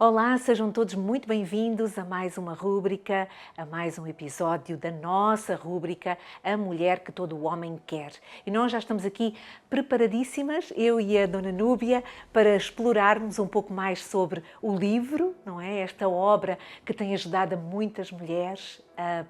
Olá, sejam todos muito bem-vindos a mais uma rúbrica, a mais um episódio da nossa rúbrica A Mulher que Todo Homem Quer. E nós já estamos aqui preparadíssimas, eu e a Dona Núbia, para explorarmos um pouco mais sobre o livro, não é? Esta obra que tem ajudado a muitas mulheres a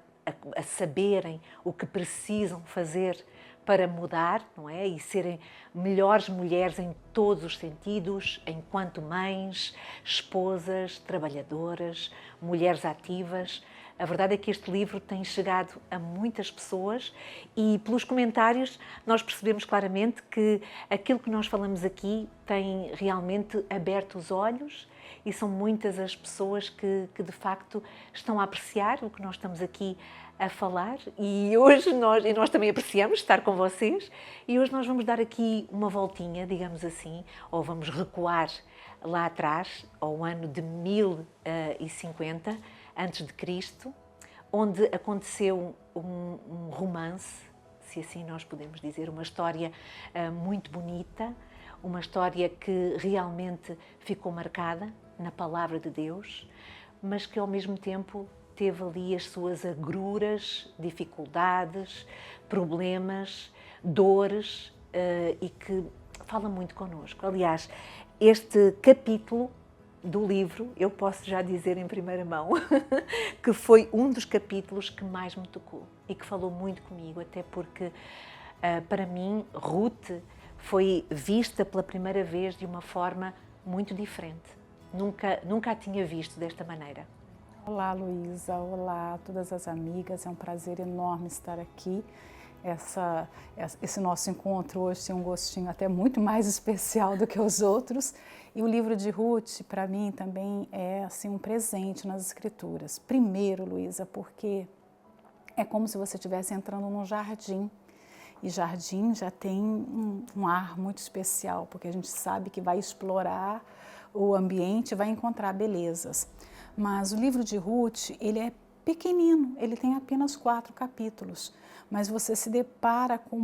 saberem o que precisam fazer para mudar, não é? E serem melhores mulheres em todos os sentidos, enquanto mães, esposas, trabalhadoras, mulheres ativas. A verdade é que este livro tem chegado a muitas pessoas e pelos comentários nós percebemos claramente que aquilo que nós falamos aqui tem realmente aberto os olhos e são muitas as pessoas que de facto estão a apreciar o que nós estamos aqui a falar e hoje nós também apreciamos estar com vocês e hoje nós vamos dar aqui uma voltinha, digamos assim, ou vamos recuar lá atrás, ao ano de 1050 antes de Cristo, onde aconteceu um romance, se assim nós podemos dizer, uma história muito bonita, uma história que realmente ficou marcada na palavra de Deus, mas que ao mesmo tempo teve ali as suas agruras, dificuldades, problemas, dores e que fala muito connosco. Aliás, este capítulo do livro, eu posso já dizer em primeira mão, que foi um dos capítulos que mais me tocou e que falou muito comigo, até porque, para mim, Ruth foi vista pela primeira vez de uma forma muito diferente. Nunca a tinha visto desta maneira. Olá, Luísa. Olá a todas as amigas. É um prazer enorme estar aqui. Esse nosso encontro hoje tem um gostinho até muito mais especial do que os outros. E o livro de Ruth, para mim, também é assim, um presente nas Escrituras. Primeiro, Luísa, porque é como se você estivesse entrando num jardim. E jardim já tem um ar muito especial, porque a gente sabe que vai explorar o ambiente e vai encontrar belezas. Mas o livro de Ruth, ele é pequenino, ele tem apenas 4 capítulos, mas você se depara com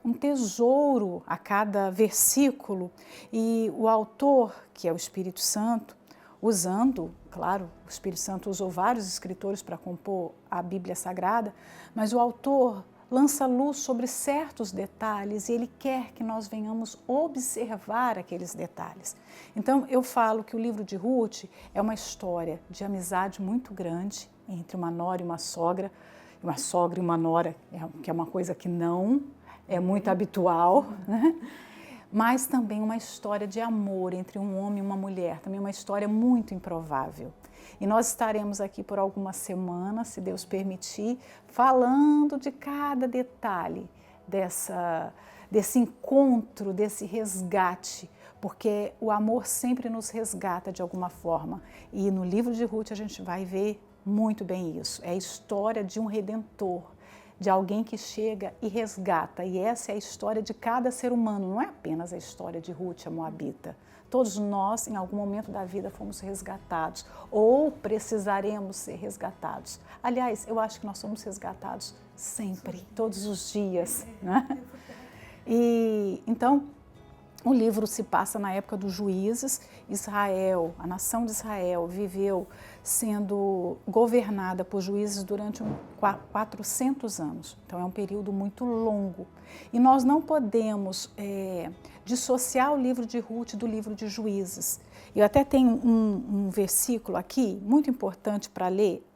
um tesouro a cada versículo e o autor, que é o Espírito Santo, claro, o Espírito Santo usou vários escritores para compor a Bíblia Sagrada, mas o autor lança luz sobre certos detalhes e ele quer que nós venhamos observar aqueles detalhes. Então, eu falo que o livro de Ruth é uma história de amizade muito grande entre uma nora e uma sogra e uma nora, que é uma coisa que não é muito habitual, né? Mas também uma história de amor entre um homem e uma mulher, também uma história muito improvável. E nós estaremos aqui por algumas semanas, se Deus permitir, falando de cada detalhe desse encontro, desse resgate, porque o amor sempre nos resgata de alguma forma. E no livro de Ruth a gente vai ver muito bem isso. É a história de um redentor, de alguém que chega e resgata. E essa é a história de cada ser humano, não é apenas a história de Ruth, a Moabita. Todos nós, em algum momento da vida, fomos resgatados ou precisaremos ser resgatados. Aliás, eu acho que nós somos resgatados sempre, todos os dias, né? E então, o livro se passa na época dos juízes. Israel, a nação de Israel, viveu sendo governada por juízes durante 400 anos. Então, é um período muito longo. E nós não podemos dissociar o livro de Ruth do livro de Juízes. Eu até tenho um versículo aqui, muito importante para ler,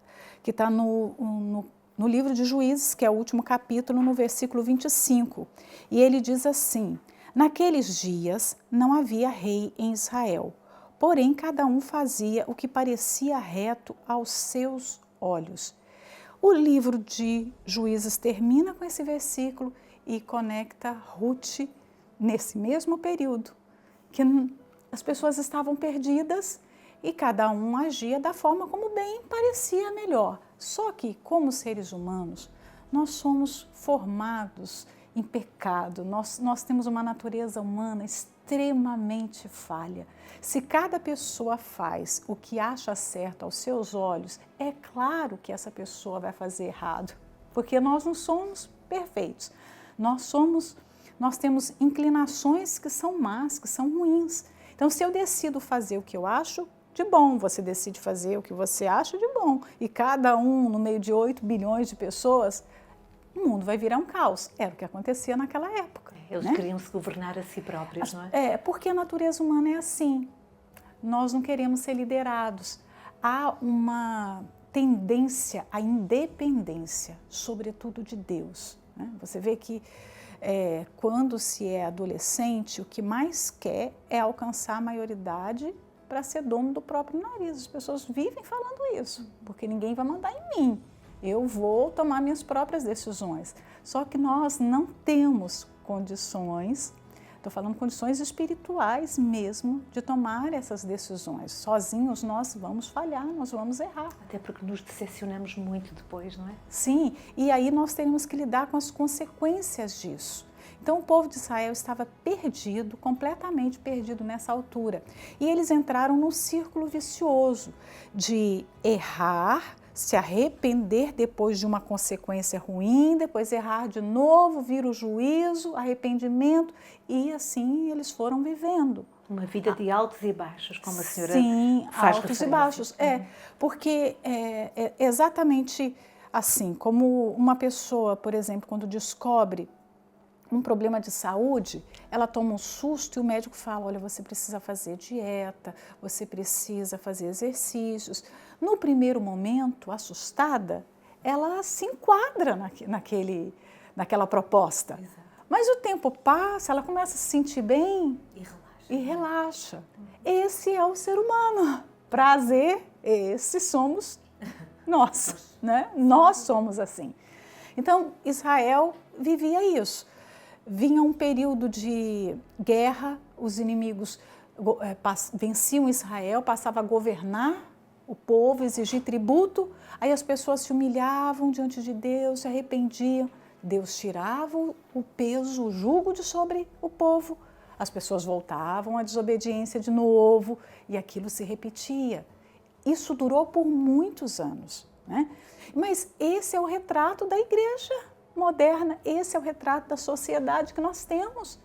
que está no livro de Juízes, que é o último capítulo, no versículo 25. E ele diz assim: naqueles dias não havia rei em Israel, porém cada um fazia o que parecia reto aos seus olhos. O livro de Juízes termina com esse versículo e conecta Ruth nesse mesmo período, que as pessoas estavam perdidas e cada um agia da forma como bem parecia melhor. Só que, como seres humanos, nós somos formados em pecado, nós temos uma natureza humana extremamente falha. Se cada pessoa faz o que acha certo aos seus olhos, é claro que essa pessoa vai fazer errado, porque nós não somos perfeitos. Nós temos inclinações que são más, que são ruins. Então, se eu decido fazer o que eu acho de bom, você decide fazer o que você acha de bom. E cada um, no meio de 8 bilhões de pessoas, o mundo vai virar um caos. Era o que acontecia naquela época. Eles né? queriam se governar a si próprios, não é? É, porque a natureza humana é assim. Nós não queremos ser liderados. Há uma tendência à independência, sobretudo de Deus. Né? Você vê que quando se é adolescente, o que mais quer é alcançar a maioridade para ser dono do próprio nariz. As pessoas vivem falando isso, porque ninguém vai mandar em mim. Eu vou tomar minhas próprias decisões. Só que nós não temos condições, estou falando condições espirituais mesmo, de tomar essas decisões. Sozinhos nós vamos falhar, nós vamos errar. Até porque nos decepcionamos muito depois, não é? Sim, e aí nós teremos que lidar com as consequências disso. Então o povo de Israel estava perdido, completamente perdido nessa altura. E eles entraram num círculo vicioso de errar, se arrepender depois de uma consequência ruim, depois errar de novo, vir o juízo, arrependimento, e assim eles foram vivendo. Uma vida de altos e baixos, como a senhora Sim, faz altos referência. e baixos. Porque é exatamente assim, como uma pessoa, por exemplo, quando descobre um problema de saúde, ela toma um susto e o médico fala, olha, você precisa fazer dieta, você precisa fazer exercícios. No primeiro momento, assustada, ela se enquadra naquela proposta. Exato. Mas o tempo passa, ela começa a se sentir bem E relaxa. e relaxa. Esse é o ser humano. Prazer, esse somos nós, né? Nós somos assim. Então, Israel vivia isso. Vinha um período de guerra, os inimigos venciam Israel, passavam a governar o povo, exigir tributo, aí as pessoas se humilhavam diante de Deus, se arrependiam. Deus tirava o peso, o jugo de sobre o povo, as pessoas voltavam à desobediência de novo e aquilo se repetia. Isso durou por muitos anos, né? Mas esse é o retrato da igreja moderna, esse é o retrato da sociedade que nós temos.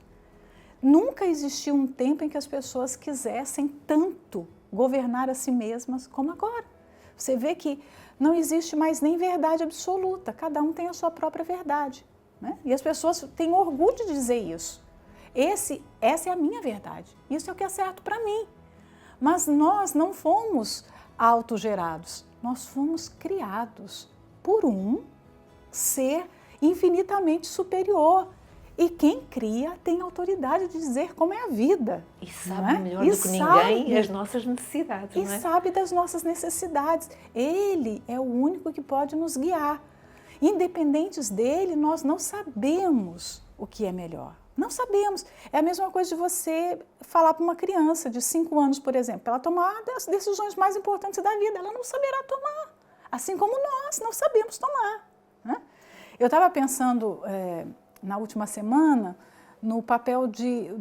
Nunca existiu um tempo em que as pessoas quisessem tanto governar a si mesmas como agora. Você vê que não existe mais nem verdade absoluta, cada um tem a sua própria verdade, né? E as pessoas têm orgulho de dizer isso. Essa é a minha verdade, isso é o que é certo para mim. Mas nós não fomos autogerados, nós fomos criados por um ser infinitamente superior. E quem cria tem autoridade de dizer como é a vida. E sabe é? melhor do que ninguém as nossas necessidades, E não é? sabe das nossas necessidades. Ele é o único que pode nos guiar. Independentes dele, nós não sabemos o que é melhor. Não sabemos. É a mesma coisa de você falar para uma criança de 5 anos, por exemplo, ela tomar as decisões mais importantes da vida. Ela não saberá tomar. Assim como nós não sabemos tomar, né? Eu estava pensando na última semana no papel de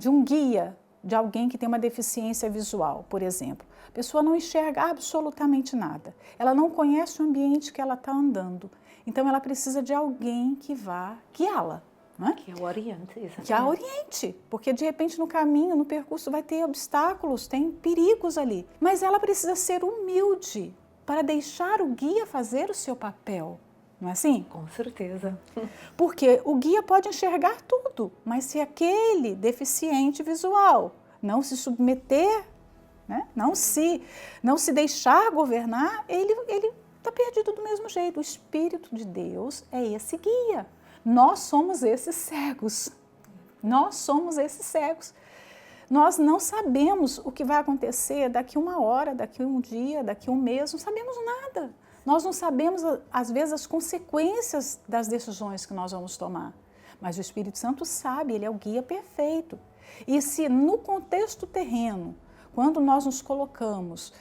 um guia, de alguém que tem uma deficiência visual, por exemplo. A pessoa não enxerga absolutamente nada. Ela não conhece o ambiente que ela está andando. Então, ela precisa de alguém que vá guiá-la. Né? Que a oriente, exatamente. Que a oriente, porque de repente no caminho, no percurso vai ter obstáculos, tem perigos ali. Mas ela precisa ser humilde para deixar o guia fazer o seu papel. Não é assim? Com certeza. Porque o guia pode enxergar tudo, mas se aquele deficiente visual não se submeter, né, não se deixar governar, ele está perdido do mesmo jeito. O Espírito de Deus é esse guia. Nós somos esses cegos. Nós somos esses cegos. Nós não sabemos o que vai acontecer daqui 1 hora, daqui 1 dia, daqui 1 mês, não sabemos nada. Nós não sabemos, às vezes, as consequências das decisões que nós vamos tomar. Mas o Espírito Santo sabe, ele é o guia perfeito. E se no contexto terreno, quando nós nos colocamos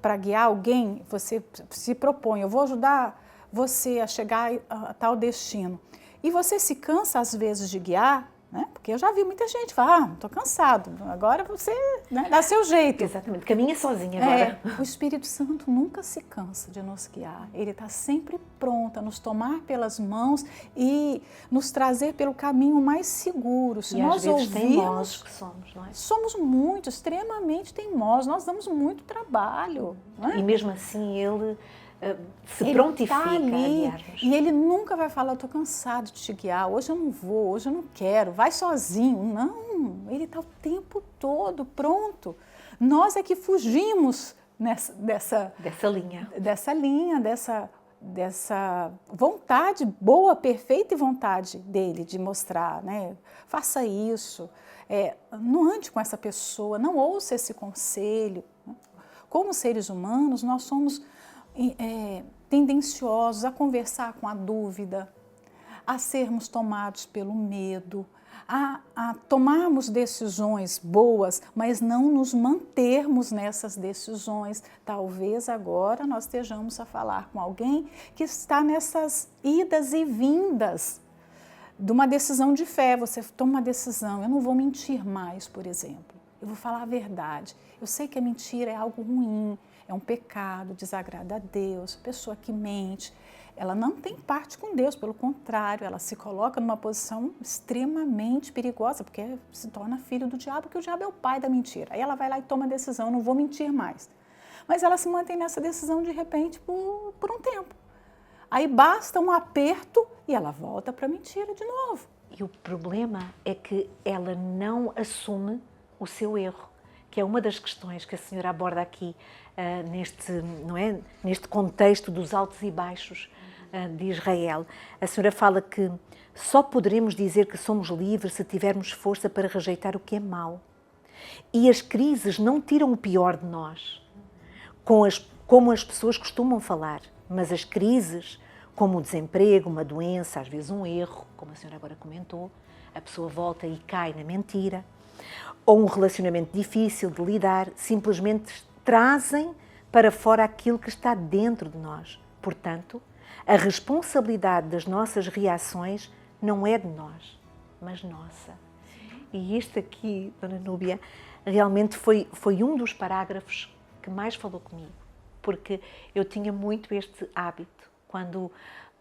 para guiar alguém, você se propõe, eu vou ajudar você a chegar a tal destino, e você se cansa, às vezes, de guiar, né? Porque eu já vi muita gente falar, estou cansado, agora você, né, dá seu jeito. Exatamente, caminha sozinha agora. O Espírito Santo nunca se cansa de nos guiar, ele está sempre pronto a nos tomar pelas mãos e nos trazer pelo caminho mais seguro. Se e nós às vezes ouvirmos, teimosos que somos, não é? somos muito, extremamente teimosos, nós damos muito trabalho. Não é? E mesmo assim ele se Ele prontifica tá ali, a guiar-nos. e ele nunca vai falar, eu estou cansado de te guiar, hoje eu não vou, hoje eu não quero, vai sozinho. Não, ele está o tempo todo pronto. Nós é que fugimos dessa linha, dessa vontade boa, perfeita e vontade dele de mostrar, né? Faça isso, não ande com essa pessoa, não ouça esse conselho. Como seres humanos, nós somos tendenciosos a conversar com a dúvida, a sermos tomados pelo medo, a tomarmos decisões boas, mas não nos mantermos nessas decisões. Talvez agora nós estejamos a falar com alguém que está nessas idas e vindas de uma decisão de fé. Você toma uma decisão, eu não vou mentir mais, por exemplo. Eu vou falar a verdade. Eu sei que a mentira é algo ruim, é um pecado, desagrada a Deus. A pessoa que mente, ela não tem parte com Deus, pelo contrário, ela se coloca numa posição extremamente perigosa, porque se torna filho do diabo, porque o diabo é o pai da mentira. Aí ela vai lá e toma a decisão, eu não vou mentir mais. Mas ela se mantém nessa decisão de repente por um tempo. Aí basta um aperto e ela volta para a mentira de novo. E o problema é que ela não assume o seu erro, que é uma das questões que a senhora aborda aqui neste contexto dos altos e baixos de Israel. A senhora fala que só poderemos dizer que somos livres se tivermos força para rejeitar o que é mau. E as crises não tiram o pior de nós, como as pessoas costumam falar, mas as crises, como o desemprego, uma doença, às vezes um erro, como a senhora agora comentou, a pessoa volta e cai na mentira, ou um relacionamento difícil de lidar, simplesmente trazem para fora aquilo que está dentro de nós. Portanto, a responsabilidade das nossas reações não é de nós, mas nossa. E este aqui, Dona Núbia, realmente foi um dos parágrafos que mais falou comigo, porque eu tinha muito este hábito, quando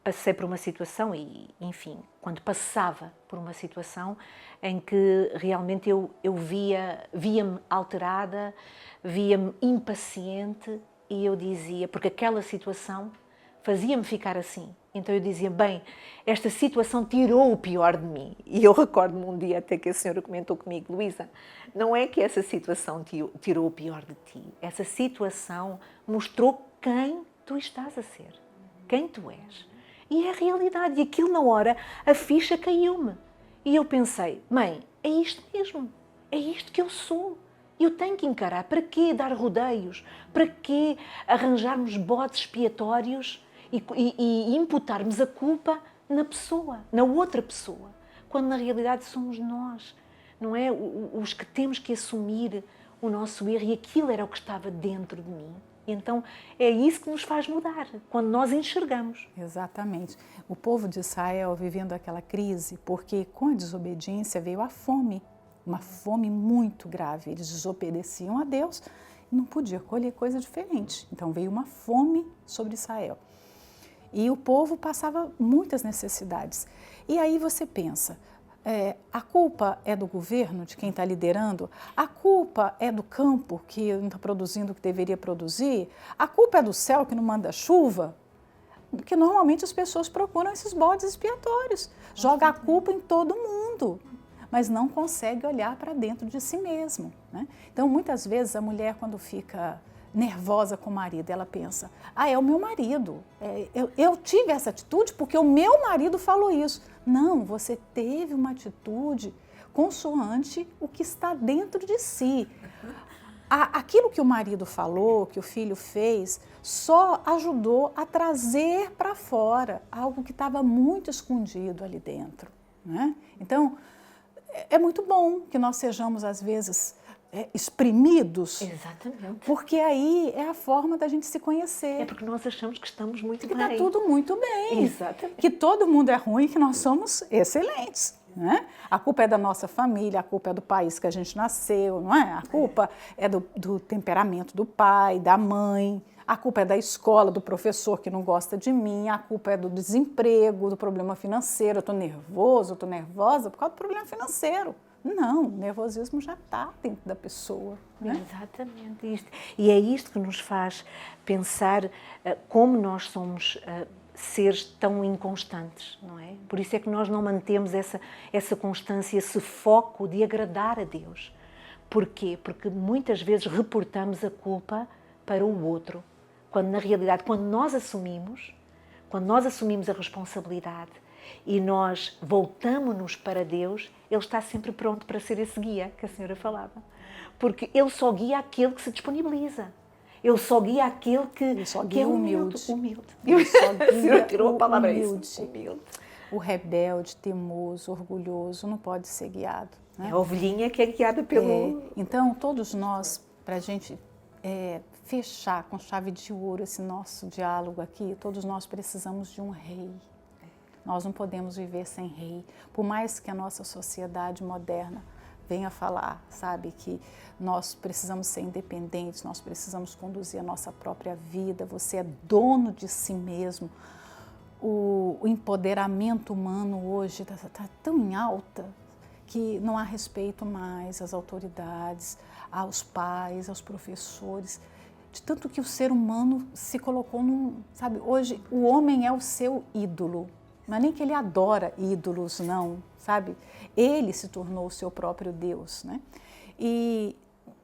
passei por uma situação e, enfim, quando passava por uma situação em que realmente eu via-me alterada, via-me impaciente e eu dizia, porque aquela situação fazia-me ficar assim. Então eu dizia, bem, esta situação tirou o pior de mim. E eu recordo-me um dia até que a senhora comentou comigo, Luísa, não é que essa situação tirou o pior de ti. Essa situação mostrou quem tu estás a ser, quem tu és. E é a realidade. E aquilo na hora, a ficha caiu-me. E eu pensei, mãe, é isto mesmo. É isto que eu sou. Eu tenho que encarar. Para quê dar rodeios? Para quê arranjarmos bodes expiatórios e imputarmos a culpa na pessoa, na outra pessoa? Quando na realidade somos nós, não é? Os que temos que assumir o nosso erro. E aquilo era o que estava dentro de mim. Então, é isso que nos faz mudar, quando nós enxergamos. Exatamente. O povo de Israel vivendo aquela crise, porque com a desobediência veio a fome, uma fome muito grave. Eles desobedeciam a Deus e não podiam colher coisa diferente. Então, veio uma fome sobre Israel. E o povo passava muitas necessidades. E aí você pensa, a culpa é do governo, de quem está liderando? A culpa é do campo, que não está produzindo o que deveria produzir? A culpa é do céu, que não manda chuva? Porque normalmente as pessoas procuram esses bodes expiatórios, joga a culpa em todo mundo, mas não consegue olhar para dentro de si mesmo, né? Então, muitas vezes, a mulher, quando fica nervosa com o marido, ela pensa, é o meu marido, eu tive essa atitude porque o meu marido falou isso. Não, você teve uma atitude consoante o que está dentro de si. Aquilo que o marido falou, que o filho fez, só ajudou a trazer para fora algo que estava muito escondido ali dentro, né? Então, é muito bom que nós sejamos, às vezes, exprimidos. Exatamente. Porque aí é a forma da gente se conhecer. É porque nós achamos que estamos muito que bem. está tudo muito bem. Exatamente. Que todo mundo é ruim e que nós somos excelentes. Né? A culpa é da nossa família, a culpa é do país que a gente nasceu, não é? A culpa é do temperamento do pai, da mãe, a culpa é da escola, do professor que não gosta de mim, a culpa é do desemprego, do problema financeiro, eu estou nervoso, eu estou nervosa por causa do problema financeiro. Não, o nervosismo já está dentro da pessoa. Né? Exatamente isto. E é isto que nos faz pensar como nós somos seres tão inconstantes, não é? Por isso é que nós não mantemos essa constância, esse foco de agradar a Deus. Porquê? Porque muitas vezes reportamos a culpa para o outro, quando na realidade, quando nós assumimos a responsabilidade e nós voltamos-nos para Deus, Ele está sempre pronto para ser esse guia que a senhora falava. Porque Ele só guia aquele que se disponibiliza. Ele só guia aquele que é humilde. Ele só guia a senhora tirou a palavra humilde. O rebelde, teimoso, orgulhoso não pode ser guiado. Né? É a ovelhinha que é guiada pelo... Então, todos nós, para a gente fechar com chave de ouro esse nosso diálogo aqui, todos nós precisamos de um rei. Nós não podemos viver sem rei. Por mais que a nossa sociedade moderna venha falar, sabe, que nós precisamos ser independentes, nós precisamos conduzir a nossa própria vida, você é dono de si mesmo. O empoderamento humano hoje está tão em alta que não há respeito mais às autoridades, aos pais, aos professores, de tanto que o ser humano se colocou sabe, hoje o homem é o seu ídolo. Não é nem que ele adora ídolos, não, sabe? Ele se tornou o seu próprio Deus, né? E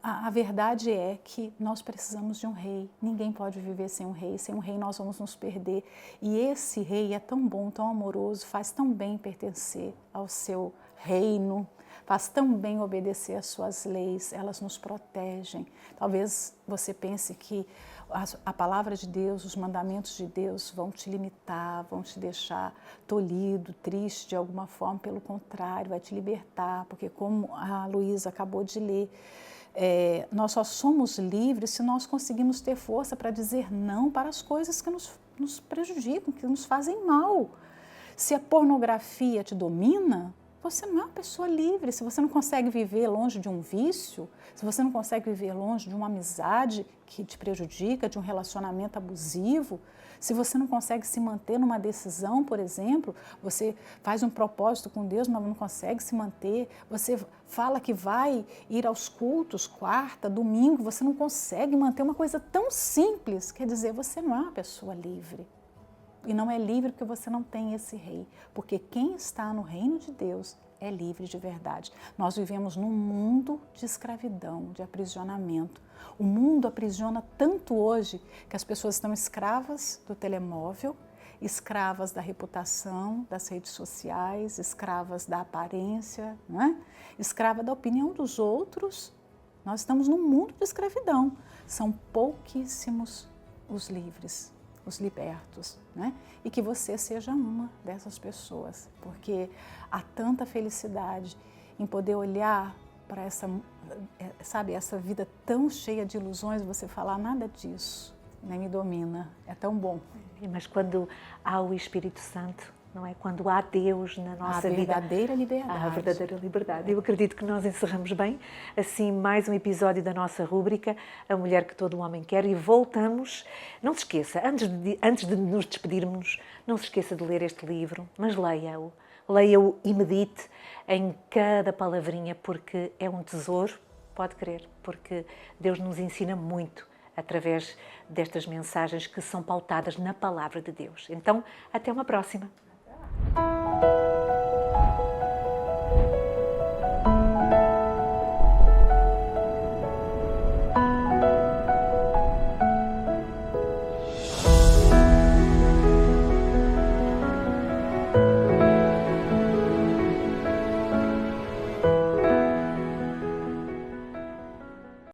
a verdade é que nós precisamos de um rei. Ninguém pode viver sem um rei. Sem um rei nós vamos nos perder. E esse rei é tão bom, tão amoroso, faz tão bem pertencer ao seu reino, faz tão bem obedecer às suas leis, elas nos protegem. Talvez você pense que a palavra de Deus, os mandamentos de Deus vão te limitar, vão te deixar tolhido, triste de alguma forma. Pelo contrário, vai te libertar, porque como a Luísa acabou de ler, nós só somos livres se nós conseguimos ter força para dizer não para as coisas que nos prejudicam, que nos fazem mal. Se a pornografia te domina, você não é uma pessoa livre. Se você não consegue viver longe de um vício, se você não consegue viver longe de uma amizade que te prejudica, de um relacionamento abusivo, se você não consegue se manter numa decisão, por exemplo, você faz um propósito com Deus, mas não consegue se manter, você fala que vai ir aos cultos, quarta, domingo, você não consegue manter uma coisa tão simples, quer dizer, você não é uma pessoa livre. E não é livre porque você não tem esse rei. Porque quem está no reino de Deus é livre de verdade. Nós vivemos num mundo de escravidão, de aprisionamento. O mundo aprisiona tanto hoje que as pessoas estão escravas do telemóvel, escravas da reputação, das redes sociais, escravas da aparência, não é? Escrava da opinião dos outros. Nós estamos num mundo de escravidão. São pouquíssimos os livres, os libertos, né? E que você seja uma dessas pessoas, porque há tanta felicidade em poder olhar para essa, sabe, essa vida tão cheia de ilusões, você falar nada disso, nem me domina, é tão bom. Mas quando há o Espírito Santo, não é? Quando há Deus na nossa vida, a verdadeira liberdade. Há a verdadeira liberdade. Eu acredito que nós encerramos bem, assim, mais um episódio da nossa rúbrica, A Mulher que Todo Homem Quer, e voltamos. Não se esqueça, antes de nos despedirmos, não se esqueça de ler este livro, mas leia-o. Leia-o e medite em cada palavrinha, porque é um tesouro, pode crer, porque Deus nos ensina muito através destas mensagens que são pautadas na Palavra de Deus. Então, até uma próxima.